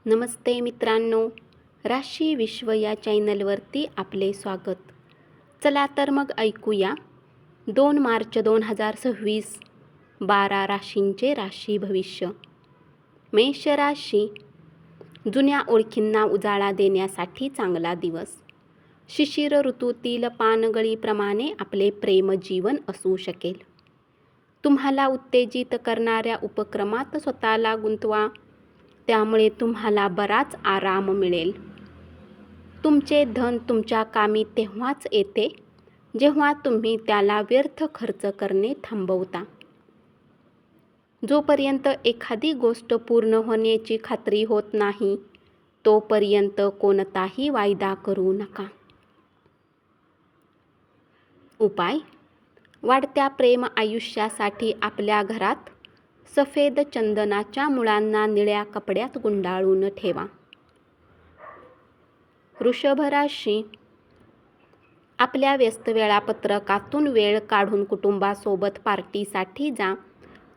नमस्ते मित्रांनो, राशी विश्व या चॅनलवरती आपले स्वागत. चला तर मग ऐकूया 2 मार्च 2026 12 राशींचे राशी भविष्य. मेष राशी, जुन्या ओळखींना उजाळा देण्यासाठी चांगला दिवस. शिशिर ऋतूतील पानगळीप्रमाणे आपले प्रेमजीवन असू शकेल. तुम्हाला उत्तेजित करणाऱ्या उपक्रमात स्वतःला गुंतवा, त्यामुळे तुम्हाला बराच आराम मिळेल. तुमचे धन तुमच्या कामी तेव्हाच येते जेव्हा तुम्ही त्याला व्यर्थ खर्च करणे थांबवता. जोपर्यंत एखादी गोष्ट पूर्ण होण्याची खात्री होत नाही, तोपर्यंत कोणताही वायदा करू नका. उपाय: वाढत्या प्रेम आयुष्यासाठी आपल्या घरात सफेद चंदनाच्या मुळांना निळ्या कपड्यात गुंडाळून ठेवा. वृषभ राशी, आपल्या व्यस्त वेळापत्रकातून वेळ काढून कुटुंबासोबत पार्टीसाठी जा,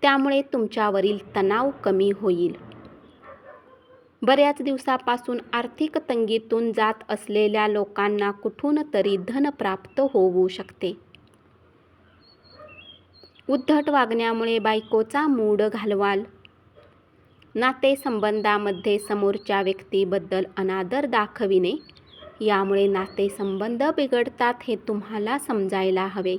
त्यामुळे तुमच्यावरील तणाव कमी होईल. बऱ्याच दिवसापासून आर्थिक तंगीतून जात असलेल्या लोकांना कुठून तरी धन प्राप्त होऊ शकते. उद्धट वागण्यामुळे बायकोचा मूड घालवाल. नातेसंबंधामध्ये समोरच्या व्यक्तीबद्दल अनादर दाखविणे, यामुळे नातेसंबंध बिघडतात हे तुम्हाला समजायला हवे.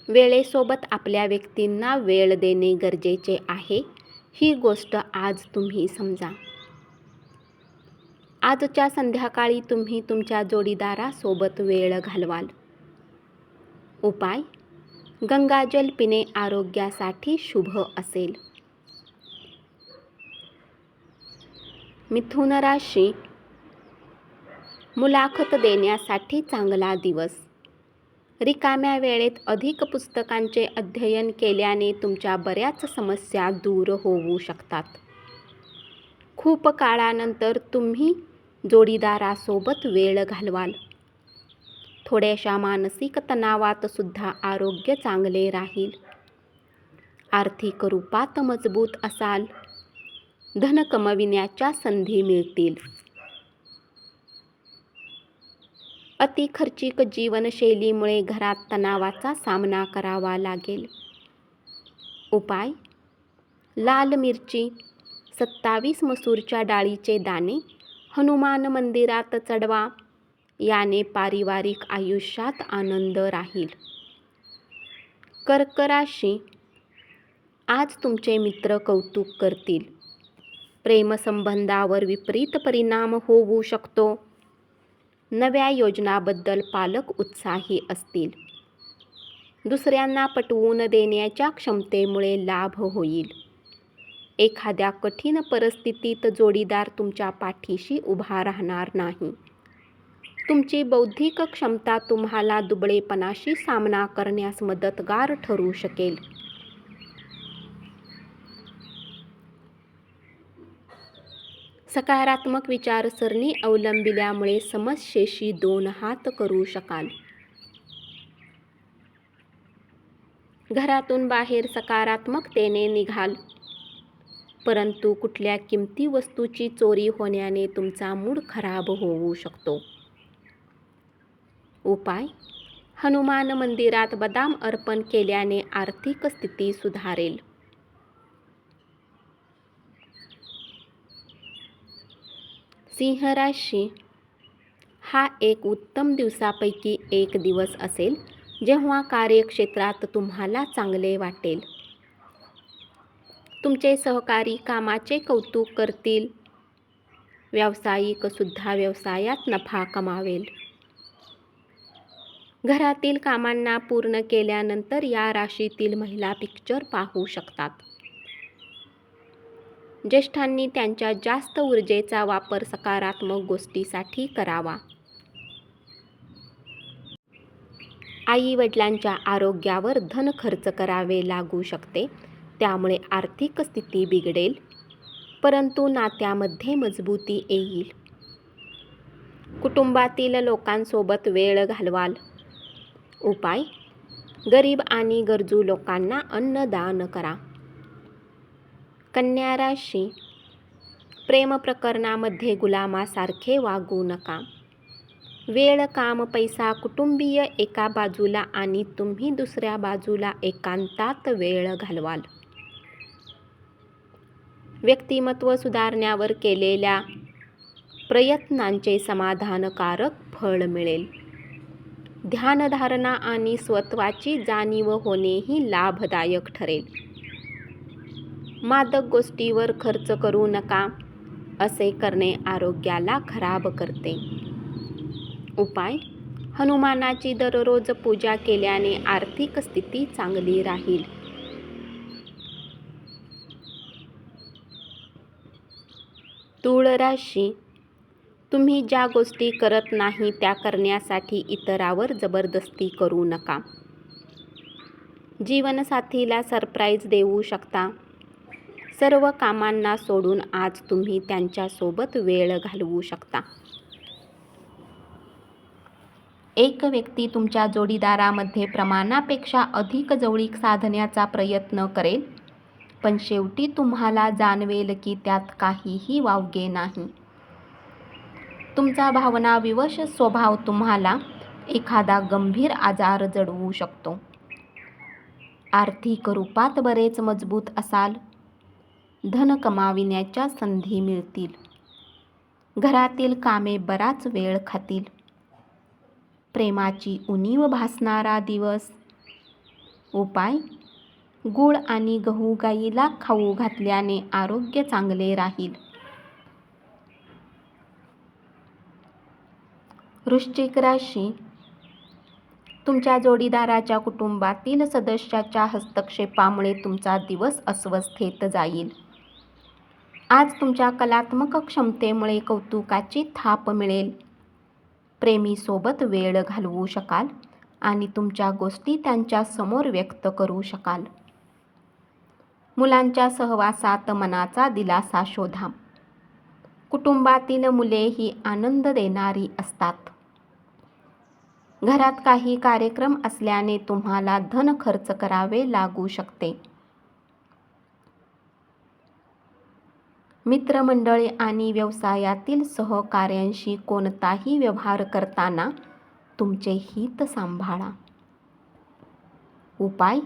वेळेसोबत आपल्या व्यक्तींना वेळ देणे गरजेचे आहे, ही गोष्ट आज तुम्ही समजा. आजच्या संध्याकाळी तुम्ही तुमच्या जोडीदारासोबत वेळ घालवाल. उपाय: गंगाजल पिणे आरोग्यासाठी शुभ असेल. मिथुन राशी, मुलाखत देण्यासाठी चांगला दिवस. रिकाम्या वेळेत अधिक पुस्तकांचे अध्ययन केल्याने तुमच्या बऱ्याच समस्या दूर होऊ शकतात. खूप काळानंतर तुम्ही जोडीदारासोबत वेळ घालवाल. थोड्याशा मानसिक तणावात सुद्धा आरोग्य चांगले राहील. आर्थिक रूपात मजबूत असाल. धन कमविण्याच्या संधी मिळतील. अति खर्चिक जीवनशैलीमुळे घरात तणावाचा सामना करावा लागेल. उपाय: लाल मिरची, 27 मसूरच्या डाळीचे दाणे हनुमान मंदिरात चढवा, याने पारिवारिक आयुष्यात आनंद राहील. कर्क राशी, आज तुमचे मित्र कौतुक करतील. प्रेमसंबंधावर विपरीत परिणाम होऊ शकतो. नव्या योजनाबद्दल पालक उत्साही असतील. दुसऱ्यांना पटवून देण्याच्या क्षमतेमुळे लाभ होईल. एखाद्या कठीण परिस्थितीत जोडीदार तुमच्या पाठीशी उभा राहणार नाही. तुमची बौद्धिक क्षमता तुम्हाला दुबळेपणाशी सामना करण्यास मदतगार ठरू शकेल. सकारात्मक विचारसरणी अवलंबिल्यामुळे समस्येशी 2 हात करू शकाल. घरातून बाहेर सकारात्मकतेने निघाल, परंतु कुठल्या किमती वस्तूची चोरी होण्याने तुमचा मूड खराब होऊ शकतो. उपाय: हनुमान मंदिरात बदाम अर्पण केल्याने आर्थिक स्थिती सुधारेल. सिंह राशी, हा एक उत्तम दिवसापैकी एक दिवस असेल जेव्हा कार्यक्षेत्रात तुम्हाला चांगले वाटेल. तुमचे सहकारी कामाचे कौतुक करतील. व्यावसायिक सुद्धा व्यवसायात नफा कमावेल. घरातील कामांना पूर्ण केल्यानंतर या राशीतील महिला पिक्चर पाहू शकतात. ज्येष्ठांनी त्यांच्या जास्त ऊर्जेचा वापर सकारात्मक गोष्टीसाठी करावा. आई-वडिलांच्या आरोग्यावर धन खर्च करावे लागू शकते, त्यामुळे आर्थिक स्थिती बिघडेल, परंतु नात्यामध्ये मजबूती येईल. कुटुंबातील लोकांसोबत वेळ घालवाल. उपाय: गरीब आणि गरजू लोकांना अन्नदान करा. कन्या राशी, प्रेम प्रकरणामध्ये गुलामासारखे वागू नका. वेळ, काम, पैसा, कुटुंबीय एका बाजूला आणि तुम्ही दुसऱ्या बाजूला एकांतात वेळ घालवाल. व्यक्तिमत्व सुधारण्यावर केलेल्या प्रयत्नांचे समाधानकारक फळ मिळेल. ध्यानधारणा आणि स्वत्वाची जाणीव होणेही लाभदायक ठरेल. मादक गोष्टीवर खर्च करू नका. असे करणे आरोग्याला खराब करते. उपाय: हनुमानाची दररोज पूजा केल्याने आर्थिक स्थिती चांगली राहील. तूळ राशी, तुम्ही ज्या गोष्टी करत नाही त्या करण्यासाठी इतरांवर जबरदस्ती करू नका. जीवनसाथीला सरप्राईज देऊ शकता. सर्व कामांना सोडून आज तुम्ही त्यांच्यासोबत वेळ घालवू शकता. एक व्यक्ती तुमच्या जोडीदारामध्ये प्रमाणापेक्षा अधिक जवळीक साधण्याचा प्रयत्न करेल, पण शेवटी तुम्हाला जाणवेल की त्यात काहीही वावगे नाही. तुमचा भावनाविवश स्वभाव तुम्हाला एखादा गंभीर आजार जडवू शकतो. आर्थिक रूपात बरेच मजबूत असाल. धन कमाविण्याच्या संधी मिळतील. घरातील कामे बराच वेळ खातील. प्रेमाची उणीव भासणारा दिवस. उपाय: गूळ आणि गहू गाईला खाऊ घातल्याने आरोग्य चांगले राहील. वृश्चिक राशी, तुमच्या जोडीदाराच्या कुटुंबातील सदस्याच्या हस्तक्षेपामुळे तुमचा दिवस अस्वस्थतेत जाईल. आज तुमच्या कलात्मक क्षमतेमुळे कौतुकाची थाप मिळेल. प्रेमीसोबत वेळ घालवू शकाल आणि तुमच्या गोष्टी त्यांच्या समोर व्यक्त करू शकाल. मुलांच्या सहवासात मनाचा दिलासा शोधा. कुटुंबातील मुले ही आनंद देणारी असतात. घरात काही कार्यक्रम असल्याने तुम्हाला धन खर्च करावे लागू शकते. मित्रमंडळी आणि व्यवसायातील सहकाऱ्यांशी कोणताही व्यवहार करताना तुमचे हित सांभाळा. उपाय: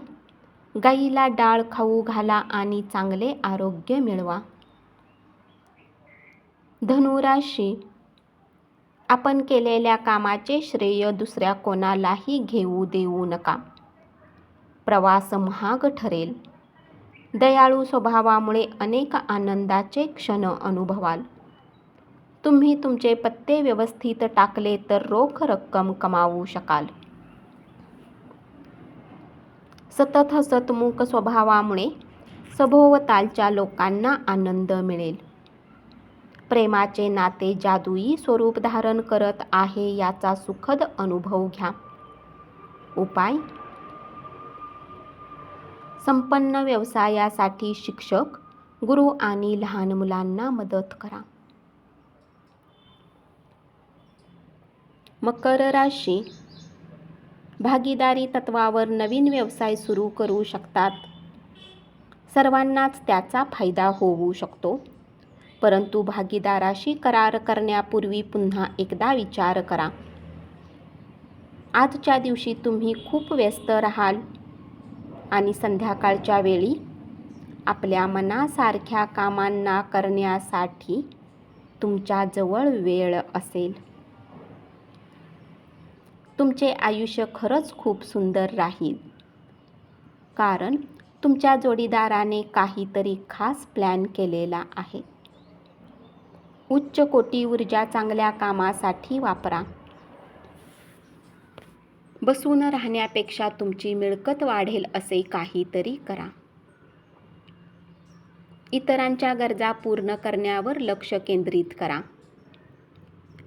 गाईला डाळ खाऊ घाला आणि चांगले आरोग्य मिळवा. धनु राशी, आपण केलेल्या कामाचे श्रेय दुसऱ्या कोणालाही घेऊ देऊ नका. प्रवास महाग ठरेल. दयाळू स्वभावामुळे अनेक आनंदाचे क्षण अनुभवाल. तुम्ही तुमचे पत्ते व्यवस्थित टाकले तर रोख रक्कम कमावू शकाल. सतत हसतमुख स्वभावामुळे सभोवतालच्या लोकांना आनंद मिळेल. प्रेमाचे नाते जादुई स्वरूप धारण करत आहे याचा सुखद अनुभव घ्या. उपाय: संपन्न व्यवसायासाठी शिक्षक, गुरु आणि लहान मुलांना मदत करा. मकर राशी, भागीदारी तत्वावर नवीन व्यवसाय सुरू करू शकतात. सर्वांनाच त्याचा फायदा होऊ शकतो, परंतु भागीदाराशी करार करण्यापूर्वी पुन्हा एकदा विचार करा. आजच्या दिवशी तुम्ही खूप व्यस्त राहाल आणि संध्याकाळच्या वेळी आपल्या मनासारख्या कामांना करण्यासाठी तुमच्या जवळ वेळ असेल. तुमचे आयुष्य खरंच खूप सुंदर राहील, कारण तुमच्या जोडीदाराने काहीतरी खास प्लॅन केलेला आहे. उच्च कोटी ऊर्जा चांगल्या कामासाठी वापरा. बसून राहण्यापेक्षा तुमची मिळकत वाढेल असे काहीतरी करा. इतरांच्या गरजा पूर्ण करण्यावर लक्ष केंद्रित करा.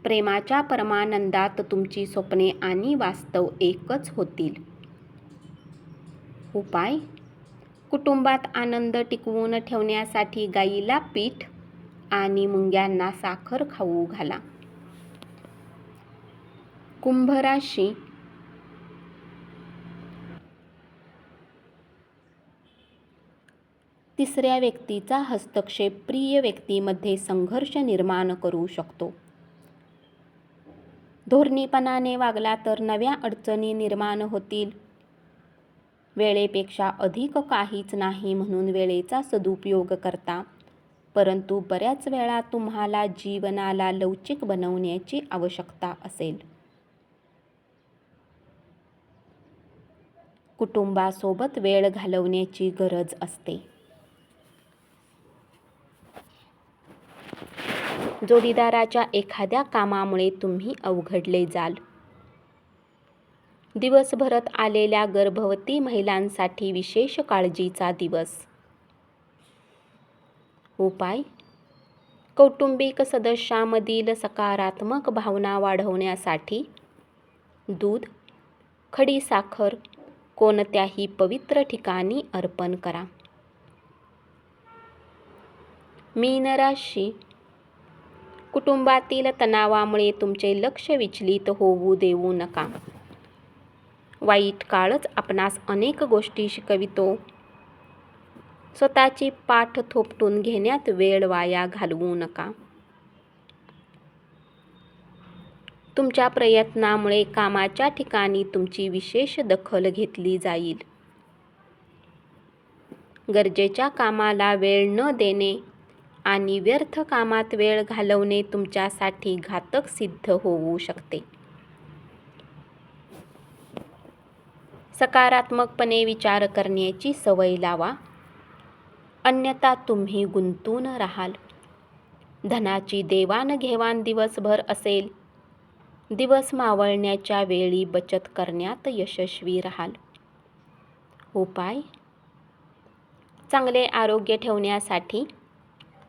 प्रेमाच्या परमानंदात तुमची स्वप्ने आणि वास्तव एकच होतील. उपाय: कुटुंबात आनंद टिकवून ठेवण्यासाठी गाईला पीठ आणि मुंग्यांना साखर खाऊ घाला. कुंभ राशी, तिसऱ्या व्यक्तीचा हस्तक्षेप प्रिय व्यक्तीमध्ये संघर्ष निर्माण करू शकतो. धोरणीपणाने वागला तर नव्या अडचणी निर्माण होतील. वेळेपेक्षा अधिक काहीच नाही म्हणून वेळेचा सदुपयोग करता, परंतु बऱ्याच वेळा तुम्हाला जीवनाला लवचिक बनवण्याची आवश्यकता असेल. कुटुंबासोबत वेळ घालवण्याची गरज असते. जोडीदाराच्या एखाद्या कामामुळे तुम्ही अवघडले जाल. दिवसभरात आलेल्या गर्भवती महिलांसाठी विशेष काळजीचा दिवस. उपाय: कौटुंबिक सदस्यांमधील सकारात्मक भावना वाढवण्यासाठी दूध, खडी साखर कोणत्याही पवित्र ठिकाणी अर्पण करा. मीन राशी: कुटुंबातील तणावामुळे तुमचे लक्ष विचलित होऊ देऊ नका. वाईट काळच आपणास अनेक गोष्टी शिकवितो. स्वतःची पाठ थोपटून घेण्यात वेळ वाया घालवू नका. तुमच्या प्रयत्नामुळे कामाच्या ठिकाणी तुमची विशेष दखल घेतली जाईल. गरजेच्या कामाला वेळ न देणे आणि व्यर्थ कामात वेळ घालवणे तुमच्यासाठी घातक सिद्ध होऊ शकते. सकारात्मकपणे विचार करण्याची सवय लावा, अन्यथा तुम्ही गुंतून राहाल. धनाची देवाणघेवाण दिवसभर असेल. दिवस मावळण्याच्या वेळी बचत करण्यात यशस्वी राहाल. उपाय: चांगले आरोग्य ठेवण्यासाठी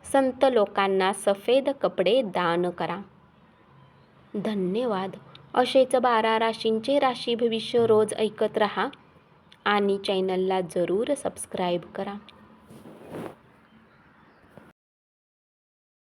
संत लोकांना सफेद कपडे दान करा. धन्यवाद. असेच 12 राशींचे राशी भविष्य रोज ऐकत रहा आणि चॅनलला जरूर सबस्क्राईब करा.